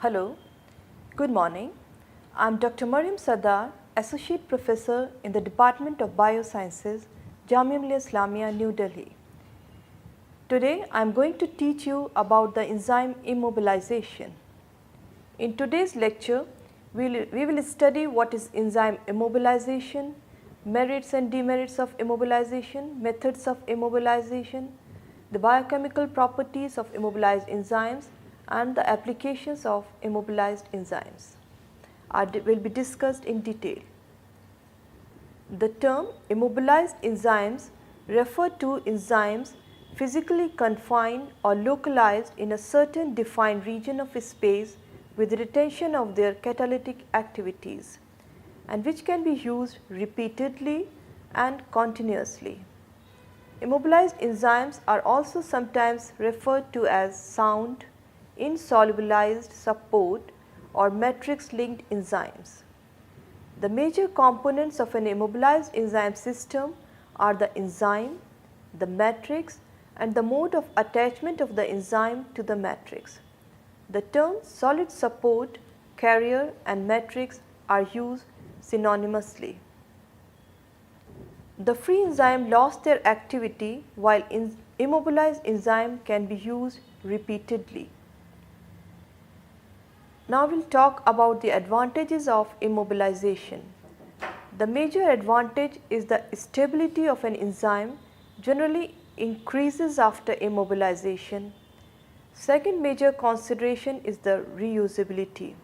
Hello, good morning. I am Dr. Mariam Sardar, Associate Professor in the Department of Biosciences, Jamia Millia Islamia, New Delhi. Today I am going to teach you about the enzyme immobilization. In today's lecture, we will study what is enzyme immobilization, merits and demerits of immobilization, methods of immobilization, the biochemical properties of immobilized enzymes, and the applications of immobilized enzymes will be discussed in detail. The term immobilized enzymes refer to enzymes physically confined or localized in a certain defined region of space with retention of their catalytic activities, and which can be used repeatedly and continuously. Immobilized enzymes are also sometimes referred to as sound, insolubilized support or matrix linked enzymes. The major components of an immobilized enzyme system are the enzyme, the matrix, and the mode of attachment of the enzyme to the matrix. The terms solid support, carrier, and matrix are used synonymously. The free enzyme lost their activity while immobilized enzyme can be used repeatedly. Now we will talk about the advantages of immobilization. The major advantage is the stability of an enzyme generally increases after immobilization. Second major consideration is the reusability.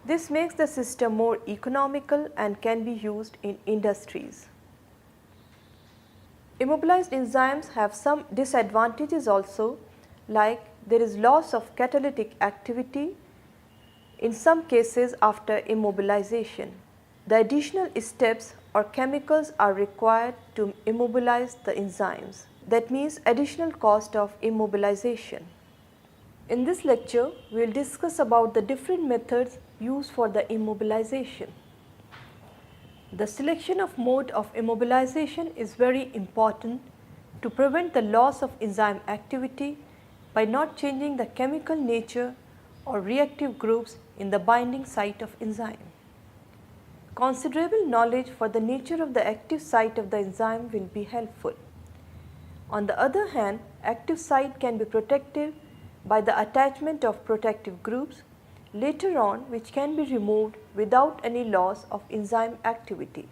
This makes the system more economical and can be used in industries. Immobilized enzymes have some disadvantages also, like there is loss of catalytic activity in some cases after immobilization. The additional steps or chemicals are required to immobilize the enzymes. That means additional cost of immobilization. In this lecture, we will discuss about the different methods used for the immobilization. The selection of mode of immobilization is very important to prevent the loss of enzyme activity by not changing the chemical nature or reactive groups in the binding site of enzyme. Considerable knowledge for the nature of the active site of the enzyme will be helpful. On the other hand, active site can be protected by the attachment of protective groups later on, which can be removed without any loss of enzyme activity.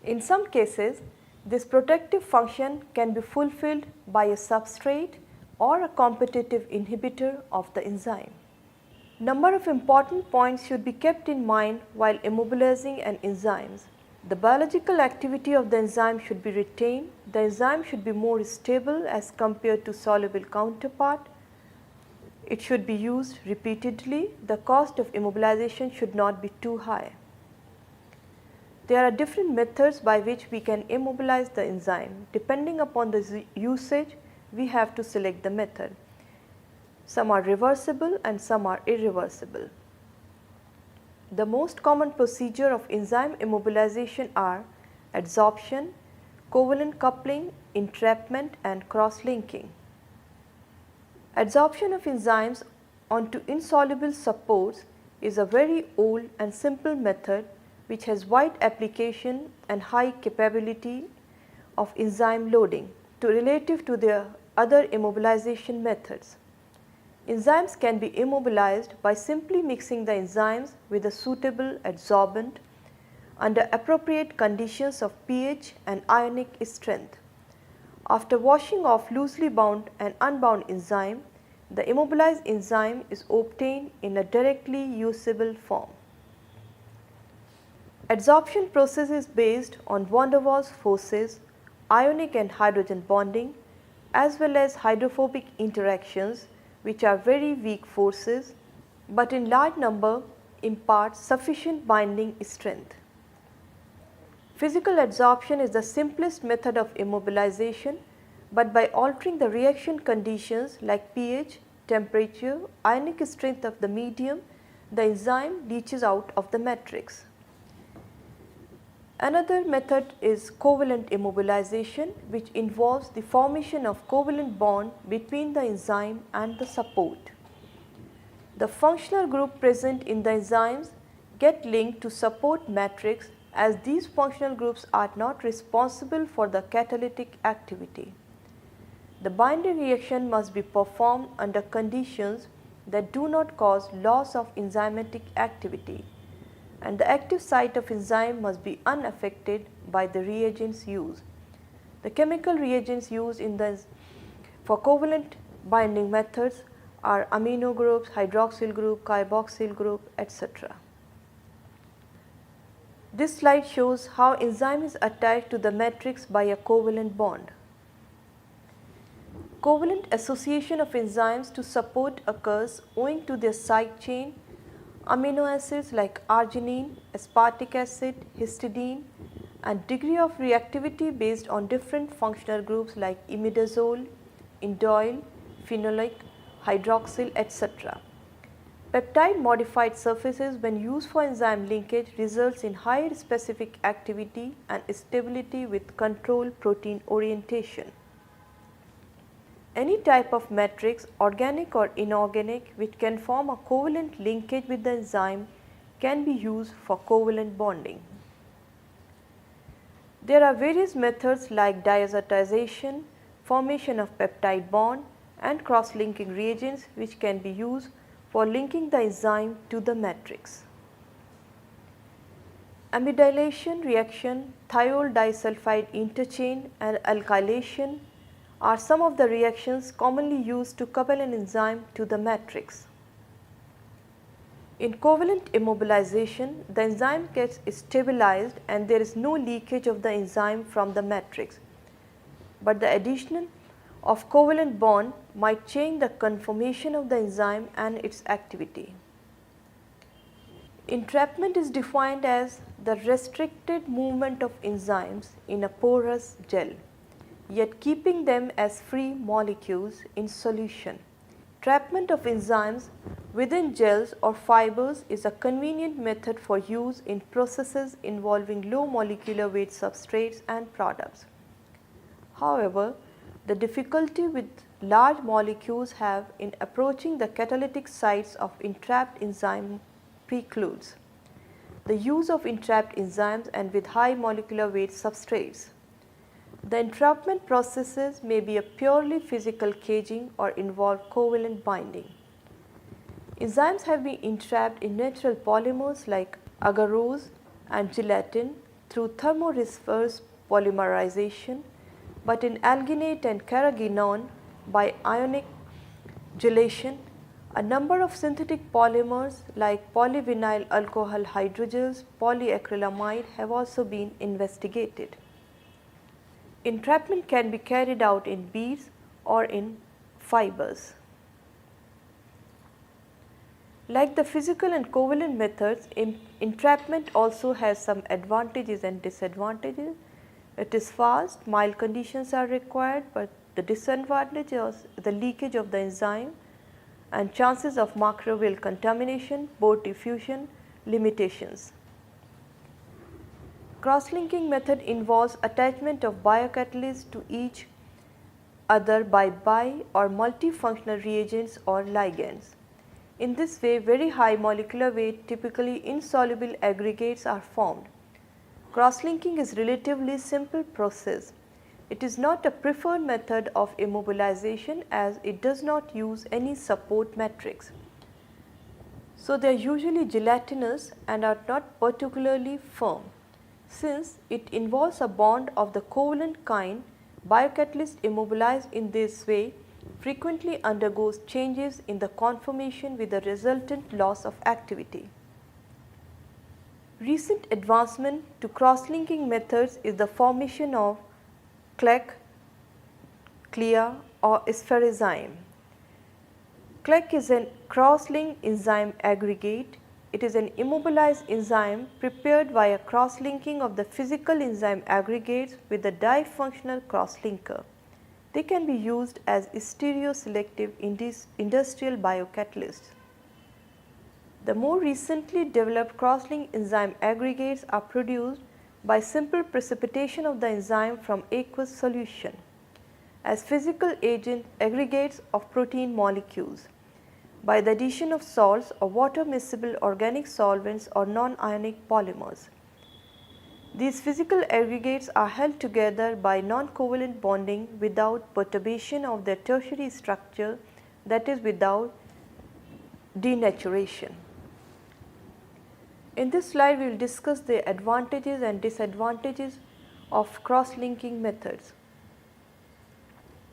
In some cases, this protective function can be fulfilled by a substrate or a competitive inhibitor of the enzyme. Number of important points should be kept in mind while immobilizing an enzyme. The biological activity of the enzyme should be retained. The enzyme should be more stable as compared to soluble counterpart. It should be used repeatedly. The cost of immobilization should not be too high. There are different methods by which we can immobilize the enzyme. Depending upon the usage, we have to select the method. Some are reversible and some are irreversible. The most common procedure of enzyme immobilization are adsorption, covalent coupling, entrapment, and cross-linking. Adsorption of enzymes onto insoluble supports is a very old and simple method which has wide application and high capability of enzyme loading relative to their other immobilization methods. Enzymes can be immobilized by simply mixing the enzymes with a suitable adsorbent under appropriate conditions of pH and ionic strength. After washing off loosely bound and unbound enzyme, the immobilized enzyme is obtained in a directly usable form. Adsorption process is based on van der Waals forces, ionic and hydrogen bonding, as well as hydrophobic interactions, which are very weak forces but in large number impart sufficient binding strength. Physical adsorption is the simplest method of immobilization, but by altering the reaction conditions like pH, temperature, ionic strength of the medium, the enzyme leaches out of the matrix. Another method is covalent immobilization, which involves the formation of covalent bond between the enzyme and the support. The functional group present in the enzymes get linked to support matrix as these functional groups are not responsible for the catalytic activity. The binding reaction must be performed under conditions that do not cause loss of enzymatic activity, and the active site of enzyme must be unaffected by the reagents used. The chemical reagents used for covalent binding methods are amino groups, hydroxyl group, carboxyl group, etc. This slide shows how enzyme is attached to the matrix by a covalent bond. Covalent association of enzymes to support occurs owing to their side chain, amino acids like arginine, aspartic acid, histidine, and degree of reactivity based on different functional groups like imidazole, indole, phenolic, hydroxyl, etc. Peptide modified surfaces when used for enzyme linkage results in higher specific activity and stability with controlled protein orientation. Any type of matrix, organic or inorganic, which can form a covalent linkage with the enzyme can be used for covalent bonding. There are various methods like diazotization, formation of peptide bond, and cross-linking reagents which can be used for linking the enzyme to the matrix. Amidylation reaction, thiol disulfide interchange, and alkylation are some of the reactions commonly used to couple an enzyme to the matrix. In covalent immobilization, the enzyme gets stabilized and there is no leakage of the enzyme from the matrix, but the addition of covalent bond might change the conformation of the enzyme and its activity. Entrapment is defined as the restricted movement of enzymes in a porous gel, yet keeping them as free molecules in solution. Entrapment of enzymes within gels or fibers is a convenient method for use in processes involving low molecular weight substrates and products. However, the difficulty with large molecules have in approaching the catalytic sites of entrapped enzyme precludes the use of entrapped enzymes and with high molecular weight substrates. The entrapment processes may be a purely physical caging or involve covalent binding. Enzymes have been entrapped in natural polymers like agarose and gelatin through thermoreverse polymerization, but in alginate and carrageenan by ionic gelation. A number of synthetic polymers like polyvinyl alcohol hydrogels, polyacrylamide have also been investigated. Entrapment can be carried out in beads or in fibers. Like the physical and covalent methods, entrapment also has some advantages and disadvantages. It is fast, mild conditions are required, but the disadvantage is the leakage of the enzyme and chances of microbial contamination, both diffusion limitations. Cross-linking method involves attachment of biocatalysts to each other by bi or multifunctional reagents or ligands. In this way, very high molecular weight, typically insoluble aggregates are formed. Cross-linking is relatively simple process. It is not a preferred method of immobilization as it does not use any support matrix. So, they are usually gelatinous and are not particularly firm. Since it involves a bond of the covalent kind, biocatalyst immobilized in this way frequently undergoes changes in the conformation with the resultant loss of activity. Recent advancement to cross-linking methods is the formation of CLEC, CLIA or spherozyme. CLEC is a cross-linked enzyme aggregate. It is an immobilized enzyme prepared via cross-linking of the physical enzyme aggregates with the difunctional cross-linker. They can be used as stereoselective industrial biocatalysts. The more recently developed cross-linked enzyme aggregates are produced by simple precipitation of the enzyme from aqueous solution as physical agent aggregates of protein molecules. by the addition of salts or water miscible organic solvents or non-ionic polymers. These physical aggregates are held together by non-covalent bonding without perturbation of their tertiary structure, that is, without denaturation. In this slide, we will discuss the advantages and disadvantages of cross-linking methods.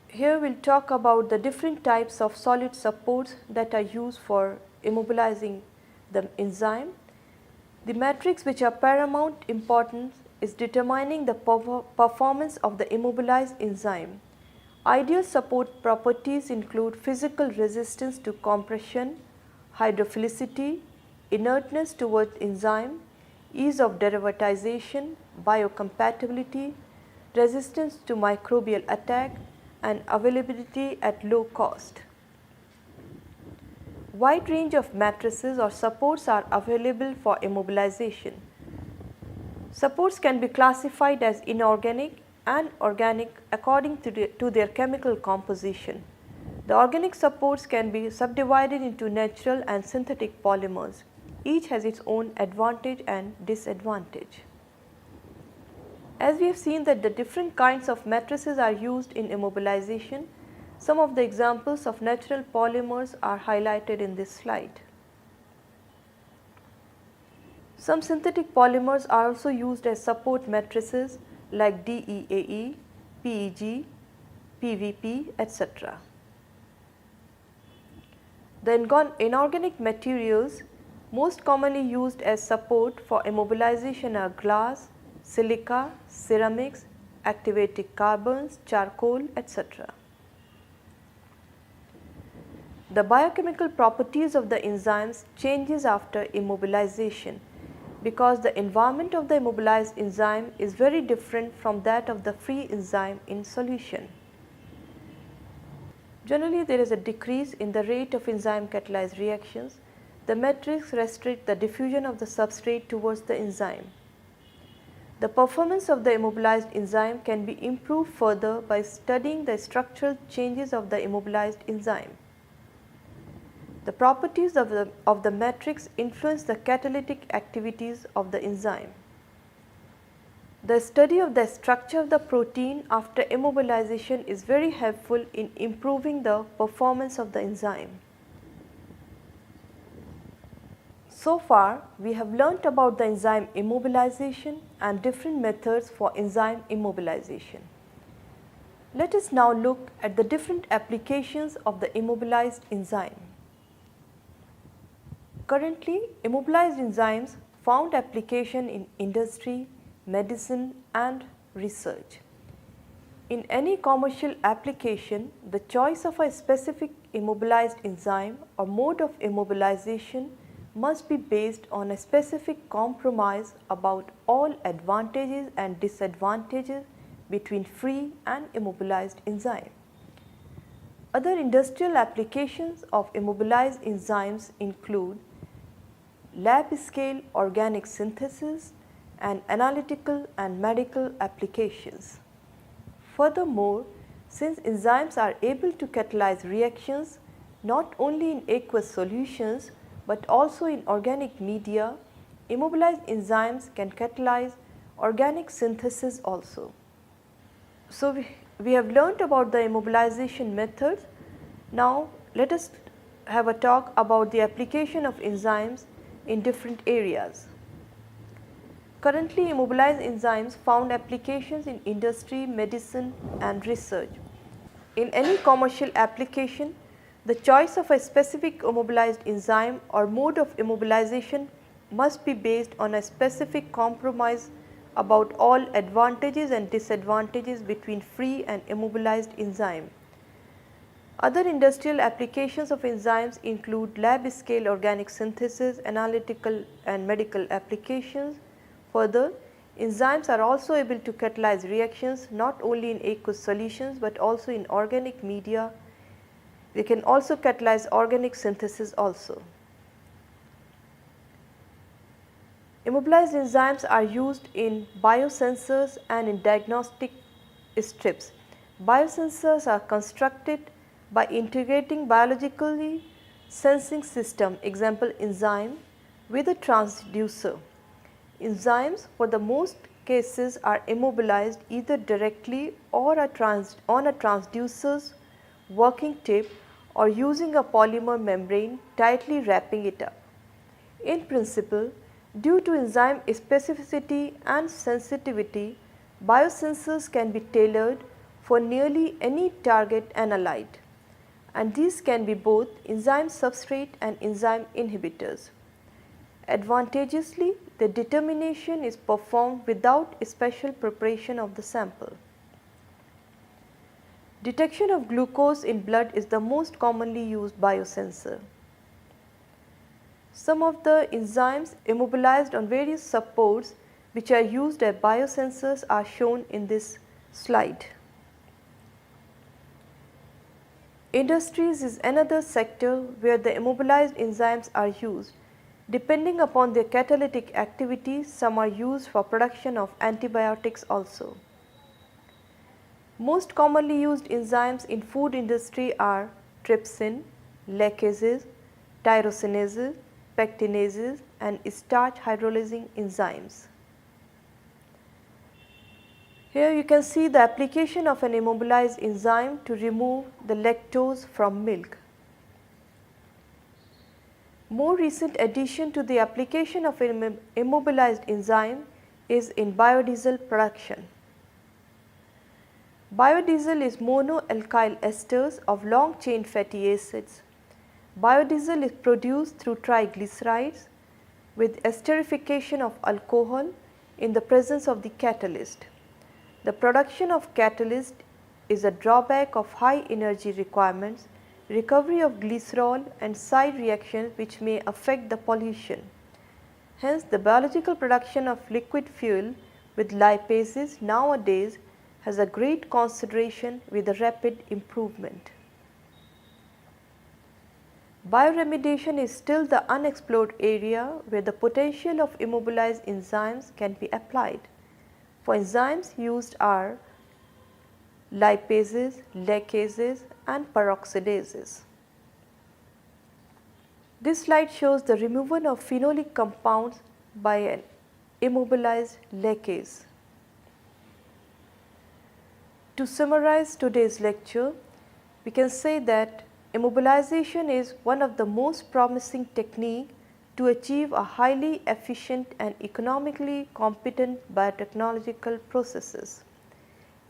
Here we will talk about the different types of solid supports that are used for immobilizing the enzyme. The metrics which are paramount importance is determining the performance of the immobilized enzyme. Ideal support properties include physical resistance to compression, hydrophilicity, inertness towards enzyme, ease of derivatization, biocompatibility, resistance to microbial attack, and availability at low cost. Wide range of matrices or supports are available for immobilization. Supports can be classified as inorganic and organic according to their chemical composition. The organic supports can be subdivided into natural and synthetic polymers. Each has its own advantage and disadvantage. As we have seen that the different kinds of matrices are used in immobilization, some of the examples of natural polymers are highlighted in this slide. Some synthetic polymers are also used as support matrices like DEAE, PEG, PVP, etc. The inorganic materials most commonly used as support for immobilization are glass, silica, ceramics, activated carbons, charcoal, etc. The biochemical properties of the enzymes changes after immobilization because the environment of the immobilized enzyme is very different from that of the free enzyme in solution. Generally, there is a decrease in the rate of enzyme catalyzed reactions. The metrics restrict the diffusion of the substrate towards the enzyme. The performance of the immobilized enzyme can be improved further by studying the structural changes of the immobilized enzyme. The properties of the matrix influence the catalytic activities of the enzyme. The study of the structure of the protein after immobilization is very helpful in improving the performance of the enzyme. So far, we have learnt about the enzyme immobilization and different methods for enzyme immobilization. Let us now look at the different applications of the immobilized enzyme. Currently, immobilized enzymes found application in industry, medicine, and research. In any commercial application, the choice of a specific immobilized enzyme or mode of immobilization must be based on a specific compromise about all advantages and disadvantages between free and immobilized enzyme. Other industrial applications of immobilized enzymes include lab scale organic synthesis and analytical and medical applications. Furthermore, since enzymes are able to catalyze reactions not only in aqueous solutions but also in organic media, immobilized enzymes can catalyze organic synthesis also. So, we have learnt about the immobilization methods. Now, let us have a talk about the application of enzymes in different areas. Currently, immobilized enzymes found applications in industry, medicine, and research. In any commercial application, the choice of a specific immobilized enzyme or mode of immobilization must be based on a specific compromise about all advantages and disadvantages between free and immobilized enzyme. Other industrial applications of enzymes include lab scale organic synthesis, analytical and medical applications. Further, enzymes are also able to catalyze reactions not only in aqueous solutions but also in organic media. They can also catalyze organic synthesis also. Immobilized enzymes are used in biosensors and in diagnostic strips. Biosensors are constructed by integrating biologically sensing system, example enzyme, with a transducer. Enzymes for the most cases are immobilized either directly or on a transducer's working tip or using a polymer membrane tightly wrapping it up. In principle, due to enzyme specificity and sensitivity, biosensors can be tailored for nearly any target analyte, and these can be both enzyme substrate and enzyme inhibitors. Advantageously, the determination is performed without special preparation of the sample. Detection of glucose in blood is the most commonly used biosensor. Some of the enzymes immobilized on various supports which are used as biosensors are shown in this slide. Industries is another sector where the immobilized enzymes are used. Depending upon their catalytic activity, some are used for production of antibiotics also. Most commonly used enzymes in food industry are trypsin, lacases, tyrosinases, pectinases and starch hydrolysing enzymes. Here you can see the application of an immobilized enzyme to remove the lactose from milk. More recent addition to the application of an immobilized enzyme is in biodiesel production. Biodiesel is monoalkyl esters of long chain fatty acids. Biodiesel is produced through triglycerides with esterification of alcohol in the presence of the catalyst. The production of catalyst is a drawback of high energy requirements, recovery of glycerol and side reactions which may affect the pollution. Hence, the biological production of liquid fuel with lipases nowadays has a great consideration with a rapid improvement. Bioremediation is still the unexplored area where the potential of immobilized enzymes can be applied. For enzymes used are lipases, lacases and peroxidases. This slide shows the removal of phenolic compounds by an immobilized lacase. To summarize today's lecture, we can say that immobilization is one of the most promising techniques to achieve a highly efficient and economically competent biotechnological processes.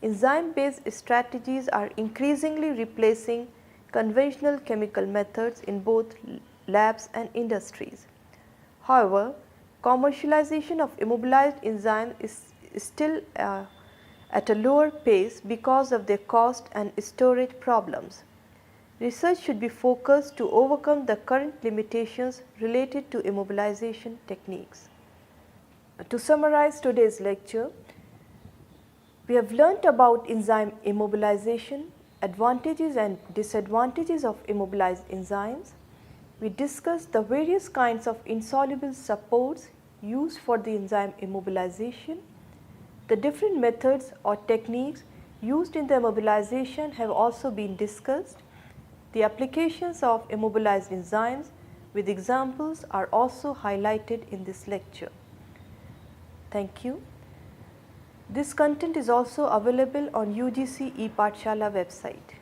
Enzyme-based strategies are increasingly replacing conventional chemical methods in both labs and industries. However, commercialization of immobilized enzymes is still at a lower pace because of their cost and storage problems. Research should be focused to overcome the current limitations related to immobilization techniques. To summarize today's lecture, we have learnt about enzyme immobilization, advantages and disadvantages of immobilized enzymes. We discussed the various kinds of insoluble supports used for the enzyme immobilization. The different methods or techniques used in the immobilization have also been discussed. The applications of immobilized enzymes with examples are also highlighted in this lecture. Thank you. This content is also available on UGC ePathshala website.